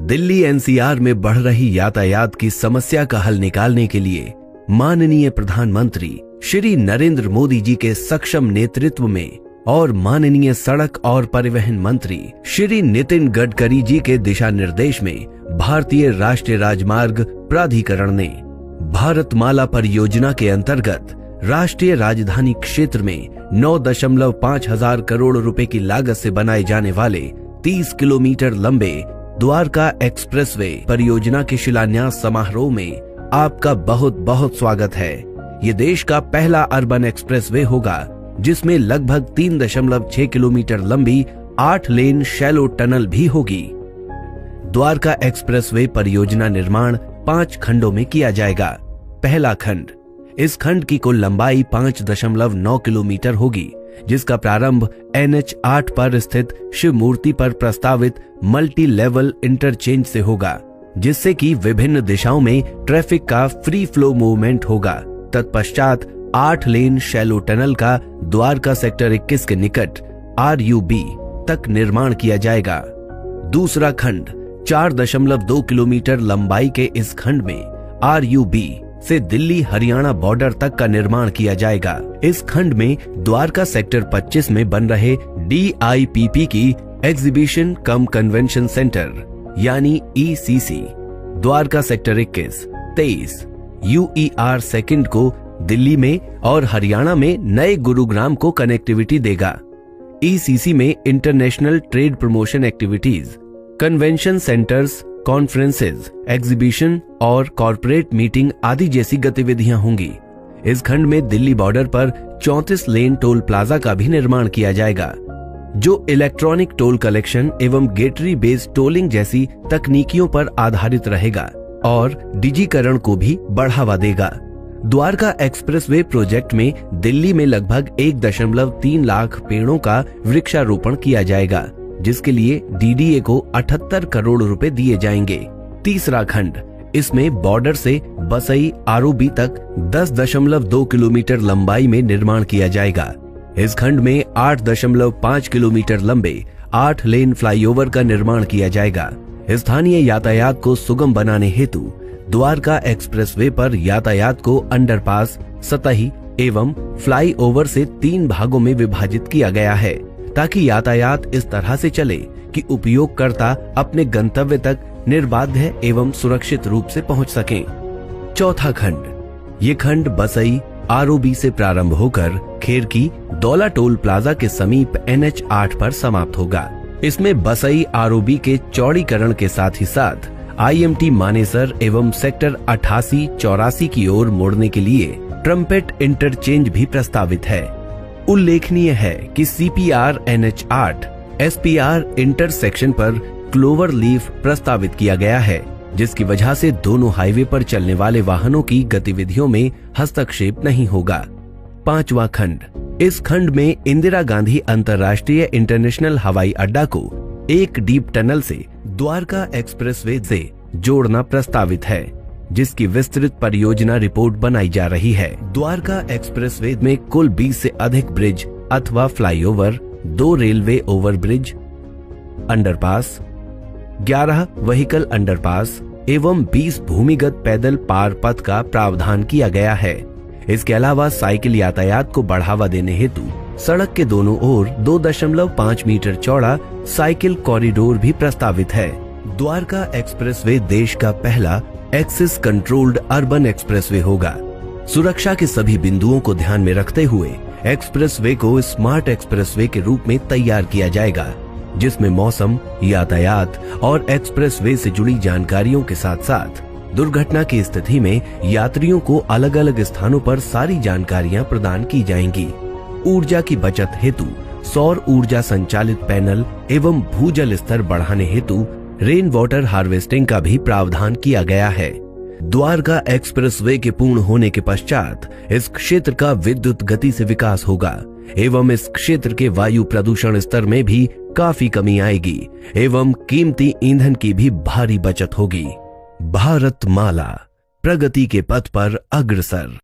Delhi NCR में बढ़ रही यातायात की समस्या का हल निकालने के लिए माननीय प्रधानमंत्री श्री नरेंद्र मोदी जी के सक्षम नेतृत्व में और माननीय सड़क और परिवहन मंत्री श्री नितिन गडकरी जी के दिशा निर्देश में भारतीय राष्ट्रीय राजमार्ग प्राधिकरण ने भारतमाला परियोजना के अंतर्गत राष्ट्रीय राजधानी क्षेत्र में 9.5 हजार करोड़ रुपए की लागत से बनाए जाने वाले 30 किलोमीटर लंबे द्वारका एक्सप्रेसवे परियोजना के शिलान्यास समारोह में आपका बहुत बहुत स्वागत है। ये देश का पहला अर्बन एक्सप्रेसवे होगा जिसमें लगभग 3.6 किलोमीटर लंबी 8 लेन शैलो टनल भी होगी। द्वारका एक्सप्रेसवे परियोजना निर्माण 5 खंडों में किया जाएगा। पहला खंड, इस खंड की कुल लंबाई 5.9 किलोमीटर होगी, जिसका प्रारंभ NH 8 पर स्थित शिव मूर्ति पर प्रस्तावित मल्टी लेवल इंटरचेंज से होगा, जिससे कि विभिन्न दिशाओं में ट्रैफिक का फ्री फ्लो मूवमेंट होगा। तत्पश्चात 8 लेन शैलो टनल का द्वारका सेक्टर 21 के निकट RUB तक निर्माण किया जाएगा। दूसरा खंड, 4.2 किलोमीटर लंबाई के इस खंड में RUB से दिल्ली हरियाणा बॉर्डर तक का निर्माण किया जाएगा। इस खंड में द्वारका सेक्टर 25 में बन रहे DIPP की एग्जीबिशन कम कन्वेंशन सेंटर यानी ECC, Dwarka sector 21, 23 UER second को दिल्ली में और हरियाणा में नए गुरुग्राम को कनेक्टिविटी देगा। ECC में international trade promotion activities, convention centres, conferences, exhibition और कॉर्पोरेट मीटिंग आदि जैसी गतिविधियां होंगी। इस खंड में दिल्ली बॉर्डर पर 34 लेन टोल प्लाजा का भी निर्माण किया जाएगा, जो इलेक्ट्रॉनिक टोल कलेक्शन एवं गेटरी बेस्ड टोलिंग जैसी तकनीकियों पर आधारित रहेगा और डिजिकरण को भी बढ़ावा देगा। द्वारका एक्सप्रेसवे प्रोजेक्ट में दिल्ली में लगभग 1.3 लाख पेड़ों का वृक्षारोपण किया जाएगा, जिसके लिए DDA को 78 करोड़ रुपए दिए जाएंगे। तीसरा खंड, इसमें बॉर्डर से बसई ROB तक 10.2 किलोमीटर लंबाई में निर्माण किया जाएगा। इस खंड में 8.5 किलोमीटर लंबे 8 लेन फ्लाईओवर का निर्माण किया जाएगा। स्थानीय यातायात को सुगम बनाने हेतु द्वारका एक्सप्रेसवे पर यातायात को अंडरपास, सतही एवं फ्लाईओवर से 3 भागों में विभाजित किया गया है, ताकि यातायात इस तरह से चले कि उपयोगकर्ता अपने गंतव्य तक निर्बाध एवं सुरक्षित रूप से पहुंच सकें। चौथा खंड, ये खंड बसई ROB से प्रारंभ होकर खेरकी दौला टोल प्लाजा के समीप NH 8 पर समाप्त होगा। इसमें बसई ROB के चौड़ीकरण के साथ ही साथ IMT मानेसर एवं सेक्टर 88-84 की ओर मोड़ने के लिए ट्रम्पेट इंटरचेंज भी प्रस्तावित है। उल्लेखनीय है कि CPR NH 8 SPR इंटरसेक्शन पर क्लोवर लीफ प्रस्तावित किया गया है, जिसकी वजह से दोनों हाईवे पर चलने वाले वाहनों की गतिविधियों में हस्तक्षेप नहीं होगा। पांचवा खंड, इस खंड में इंदिरा गांधी अंतर्राष्ट्रीय इंटरनेशनल हवाई अड्डा को एक डीप टनल से द्वारका एक्सप्रेसवे से जोड़ना प्रस्तावित है, जिसकी विस्तृत परियोजना रिपोर्ट बनाई जा रही है। द्वारका एक्सप्रेसवे में कुल 20 से अधिक ब्रिज अथवा flyover, 2 railway overbridge, underpass, 11 vehicle underpass एवं 20 भूमिगत पैदल पार पथ का प्रावधान किया गया है। इसके अलावा साइकिल यातायात को बढ़ावा देने हेतु सड़क के दोनों ओर 2.5 मीटर चौड़ा साइकिल कॉरिडोर भी प्रस्तावित है। द्वारका एक्सप्रेसवे देश का पहला एक्सेस कंट्रोल्ड अर्बन एक्सप्रेसवे होगा। सुरक्षा के सभी बिंदुओं को ध्यान में रखते हुए एक्सप्रेसवे को स्मार्ट एक्सप्रेसवे के रूप में तैयार किया जाएगा, जिसमें मौसम, यातायात और एक्सप्रेसवे से जुड़ी जानकारियों के साथ साथ दुर्घटना की स्थिति में यात्रियों को अलग अलग स्थानों पर सारी जानकारियां प्रदान की जाएंगी। ऊर्जा की बचत हेतु सौर ऊर्जा संचालित पैनल एवं भूजल स्तर बढ़ाने हेतु रेन वाटर हार्वेस्टिंग का भी प्रावधान किया गया है। द्वारका एक्सप्रेसवे के पूर्ण होने के पश्चात इस क्षेत्र का विद्युत गति से विकास होगा एवं इस क्षेत्र के वायु प्रदूषण स्तर में भी काफी कमी आएगी एवं कीमती ईंधन की भी भारी बचत होगी। भारतमाला प्रगति के पथ पर अग्रसर।